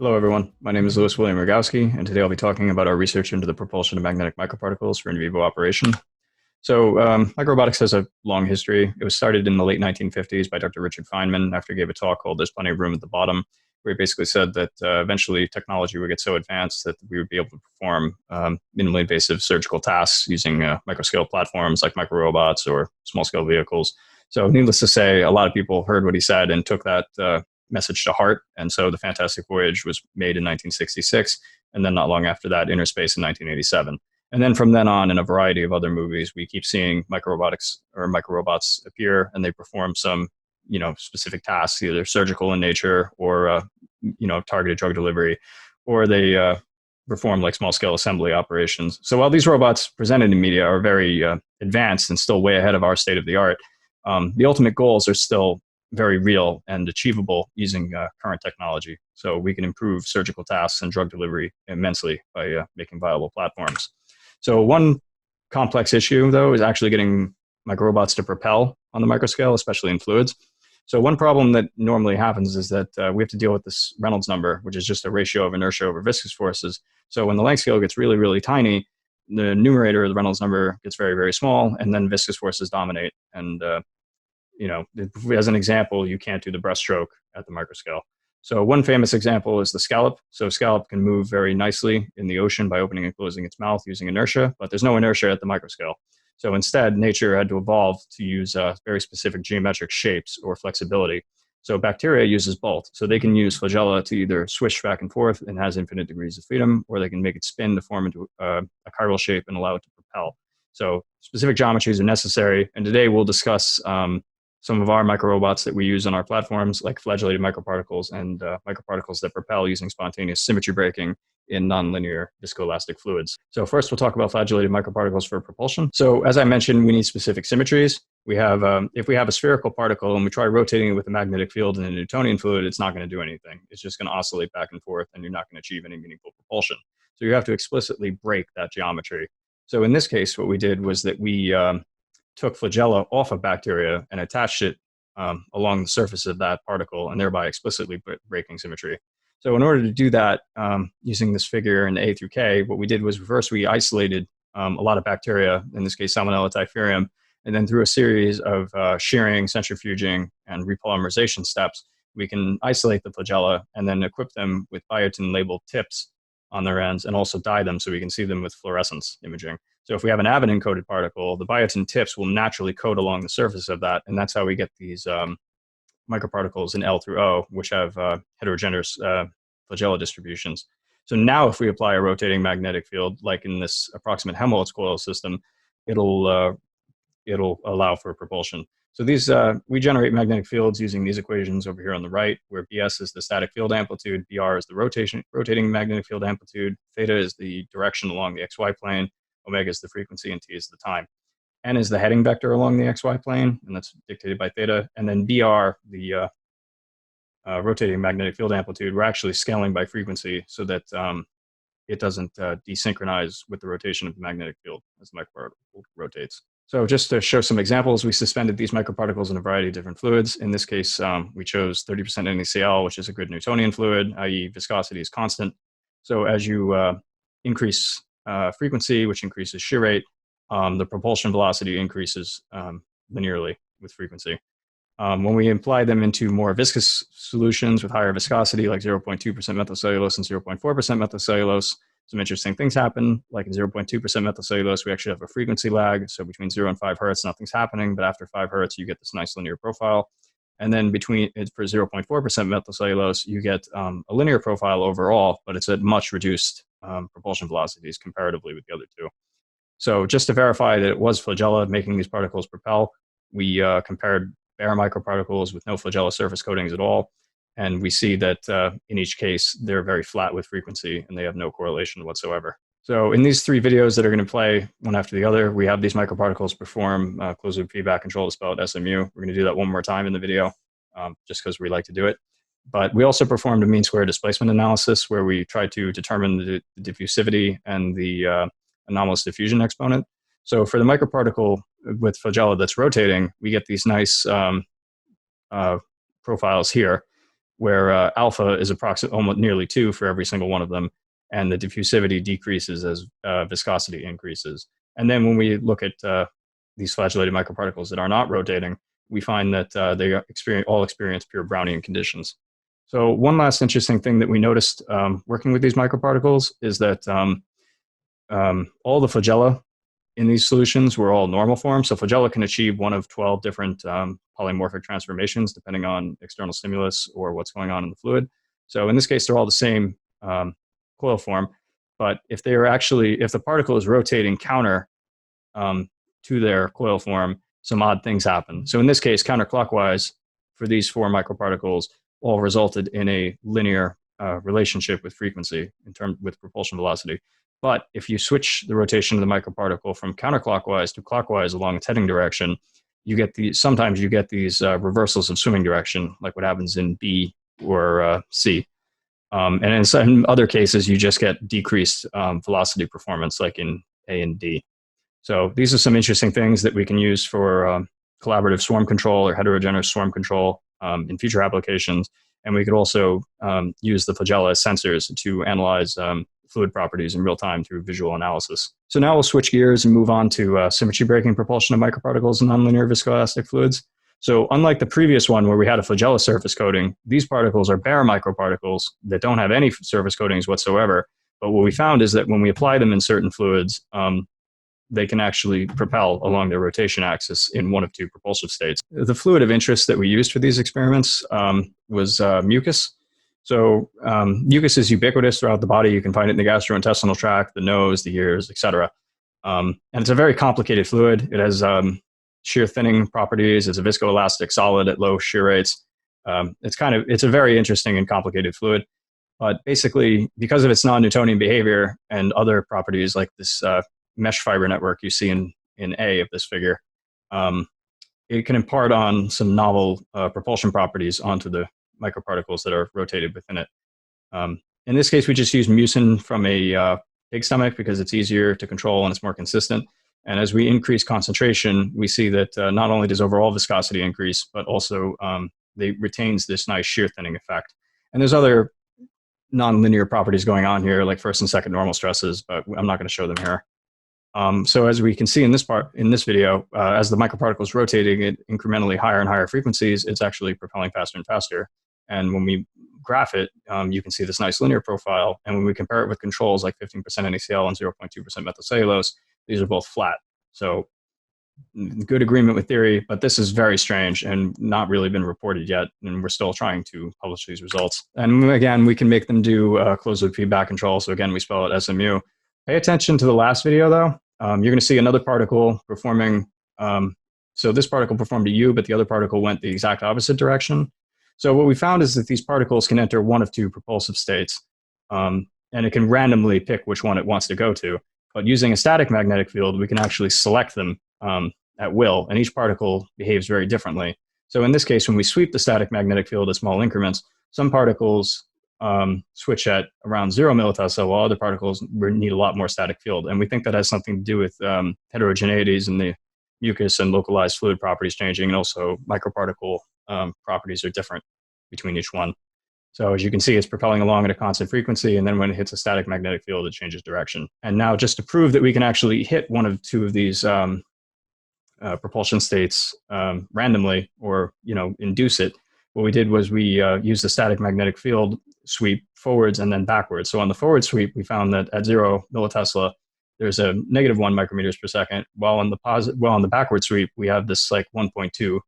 Hello, everyone. My name is Louis William Rogowski, and today I'll be talking about our research into the propulsion of magnetic microparticles for in vivo operation. So, microrobotics has a long history. It was started in the late 1950s by Dr. Richard Feynman after he gave a talk called There's Plenty of Room at the Bottom, where he basically said that eventually technology would get so advanced that we would be able to perform minimally invasive surgical tasks using microscale platforms like microrobots or small-scale vehicles. So, needless to say, a lot of people heard what he said and took that message to heart. And so the Fantastic Voyage was made in 1966, and then not long after that, Inner Space in 1987. And then from then on, in a variety of other movies, we keep seeing microrobotics or microrobots appear, and they perform some, specific tasks, either surgical in nature or, targeted drug delivery, or they perform like small-scale assembly operations. So while these robots presented in media are very advanced and still way ahead of our state of the art, the ultimate goals are still very real and achievable using current technology. So we can improve surgical tasks and drug delivery immensely by making viable platforms. So one complex issue, though, is actually getting microrobots to propel on the microscale, especially in fluids. So one problem that normally happens is that we have to deal with this Reynolds number, which is just a ratio of inertia over viscous forces. So when the length scale gets really, really tiny, the numerator of the Reynolds number gets very, very small, and then viscous forces dominate. And as an example, you can't do the breaststroke at the microscale. So one famous example is the scallop. So scallop can move very nicely in the ocean by opening and closing its mouth using inertia, but there's no inertia at the microscale. So instead, nature had to evolve to use very specific geometric shapes or flexibility. So bacteria uses both. So they can use flagella to either swish back and forth and has infinite degrees of freedom, or they can make it spin to form into a chiral shape and allow it to propel. So specific geometries are necessary. And today we'll discuss some of our microrobots that we use on our platforms, like flagellated microparticles and microparticles that propel using spontaneous symmetry breaking in nonlinear viscoelastic fluids. So first, we'll talk about flagellated microparticles for propulsion. So as I mentioned, we need specific symmetries. We have, if we have a spherical particle and we try rotating it with a magnetic field in a Newtonian fluid, it's not going to do anything. It's just going to oscillate back and forth, and you're not going to achieve any meaningful propulsion. So you have to explicitly break that geometry. So in this case, what we did was that we took flagella off of bacteria and attached it along the surface of that particle, and thereby explicitly breaking symmetry. So in order to do that, using this figure in A through K, what we did was first we isolated a lot of bacteria, in this case Salmonella typhimurium, and then through a series of shearing, centrifuging, and repolymerization steps, we can isolate the flagella and then equip them with biotin-labeled tips on their ends, and also dye them so we can see them with fluorescence imaging. So if we have an avidin-coated particle, the biotin tips will naturally coat along the surface of that, and that's how we get these microparticles in L through O, which have heterogeneous flagella distributions. So now if we apply a rotating magnetic field, like in this approximate Helmholtz coil system, it'll allow for propulsion. So these we generate magnetic fields using these equations over here on the right, where BS is the static field amplitude, BR is the rotating magnetic field amplitude, theta is the direction along the XY plane, omega is the frequency, and T is the time. N is the heading vector along the XY plane, and that's dictated by theta. And then BR, the rotating magnetic field amplitude, we're actually scaling by frequency so that it doesn't desynchronize with the rotation of the magnetic field as the microparticle rotates. So just to show some examples, we suspended these microparticles in a variety of different fluids. In this case, we chose 30% NaCl, which is a good Newtonian fluid, i.e. viscosity is constant. So as you increase frequency, which increases shear rate, the propulsion velocity increases linearly with frequency. When we apply them into more viscous solutions with higher viscosity, like 0.2% methylcellulose and 0.4% methylcellulose, some interesting things happen. Like in 0.2% methylcellulose, we actually have a frequency lag. So between 0 and 5 hertz, nothing's happening. But after 5 hertz, you get this nice linear profile. And then for 0.4% methylcellulose, you get a linear profile overall, but it's at much reduced propulsion velocities comparatively with the other two. So just to verify that it was flagella making these particles propel, we compared bare microparticles with no flagella surface coatings at all. And we see that in each case, they're very flat with frequency and they have no correlation whatsoever. So in these 3 videos that are going to play one after the other, we have these microparticles perform closed loop feedback control to spell out SMU. We're going to do that one more time in the video just because we like to do it. But we also performed a mean square displacement analysis where we tried to determine the diffusivity and the anomalous diffusion exponent. So for the microparticle with flagella that's rotating, we get these nice profiles here, where alpha is approximately almost nearly 2 for every single one of them, and the diffusivity decreases as viscosity increases. And then when we look at these flagellated microparticles that are not rotating, we find that they all experience pure Brownian conditions. So one last interesting thing that we noticed working with these microparticles is that all the flagella in these solutions were all normal form. So flagella can achieve one of 12 different polymorphic transformations depending on external stimulus or what's going on in the fluid. So in this case, they're all the same coil form. But if the particle is rotating counter to their coil form, some odd things happen. So in this case, counterclockwise for these 4 microparticles all resulted in a linear relationship with frequency with propulsion velocity. But if you switch the rotation of the microparticle from counterclockwise to clockwise along its heading direction, sometimes you get these reversals of swimming direction, like what happens in B or C. And in some other cases, you just get decreased velocity performance, like in A and D. So these are some interesting things that we can use for collaborative swarm control or heterogeneous swarm control in future applications. And we could also use the flagella as sensors to analyze fluid properties in real time through visual analysis. So now we'll switch gears and move on to symmetry breaking propulsion of microparticles in nonlinear viscoelastic fluids. So unlike the previous one where we had a flagella surface coating, these particles are bare microparticles that don't have any surface coatings whatsoever. But what we found is that when we apply them in certain fluids, they can actually propel along their rotation axis in one of 2 propulsive states. The fluid of interest that we used for these experiments was mucus. So mucus is ubiquitous throughout the body. You can find it in the gastrointestinal tract, the nose, the ears, etc. And it's a very complicated fluid. It has shear thinning properties. It's a viscoelastic solid at low shear rates. It's a very interesting and complicated fluid. But basically, because of its non-Newtonian behavior and other properties like this mesh fiber network you see in A of this figure, it can impart on some novel propulsion properties onto the microparticles that are rotated within it. In this case, we just use mucin from a pig stomach because it's easier to control and it's more consistent. And as we increase concentration, we see that not only does overall viscosity increase, but also it retains this nice shear thinning effect. And there's other nonlinear properties going on here, like first and second normal stresses, but I'm not going to show them here. So as we can see in this video, as the microparticle is rotating at incrementally higher and higher frequencies, it's actually propelling faster and faster. And when we graph it, you can see this nice linear profile. And when we compare it with controls like 15% NaCl and 0.2% methylcellulose, these are both flat. So good agreement with theory, but this is very strange and not really been reported yet. And we're still trying to publish these results. And again, we can make them do closed loop feedback control. So again, we spell it SMU. Pay attention to the last video though. You're going to see another particle performing. So this particle performed a U, but the other particle went the exact opposite direction. So what we found is that these particles can enter one of 2 propulsive states, and it can randomly pick which one it wants to go to. But using a static magnetic field, we can actually select them at will, and each particle behaves very differently. So in this case, when we sweep the static magnetic field at small increments, some particles switch at around 0 millitesla, while other particles need a lot more static field. And we think that has something to do with heterogeneities in the mucus and localized fluid properties changing, and also microparticle properties are different between each one. So as you can see, it's propelling along at a constant frequency, and then when it hits a static magnetic field, it changes direction. And now just to prove that we can actually hit one of 2 of these propulsion states randomly, or induce it, what we did was we used the static magnetic field sweep forwards and then backwards. So on the forward sweep, we found that at 0 millitesla, there's a -1 micrometers per second, while on the backward sweep, we have this like 1.2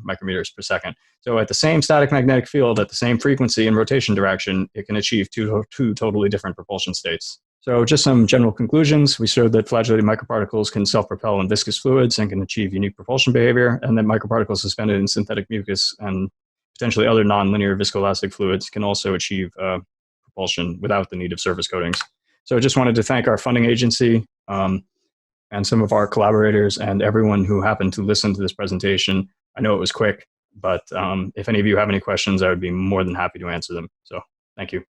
micrometers per second. So at the same static magnetic field, at the same frequency and rotation direction, it can achieve two totally different propulsion states. So just some general conclusions. We showed that flagellated microparticles can self-propel in viscous fluids and can achieve unique propulsion behavior, and that microparticles suspended in synthetic mucus and potentially other nonlinear viscoelastic fluids can also achieve propulsion without the need of surface coatings. So I just wanted to thank our funding agency and some of our collaborators and everyone who happened to listen to this presentation. I know it was quick, but if any of you have any questions, I would be more than happy to answer them. So thank you.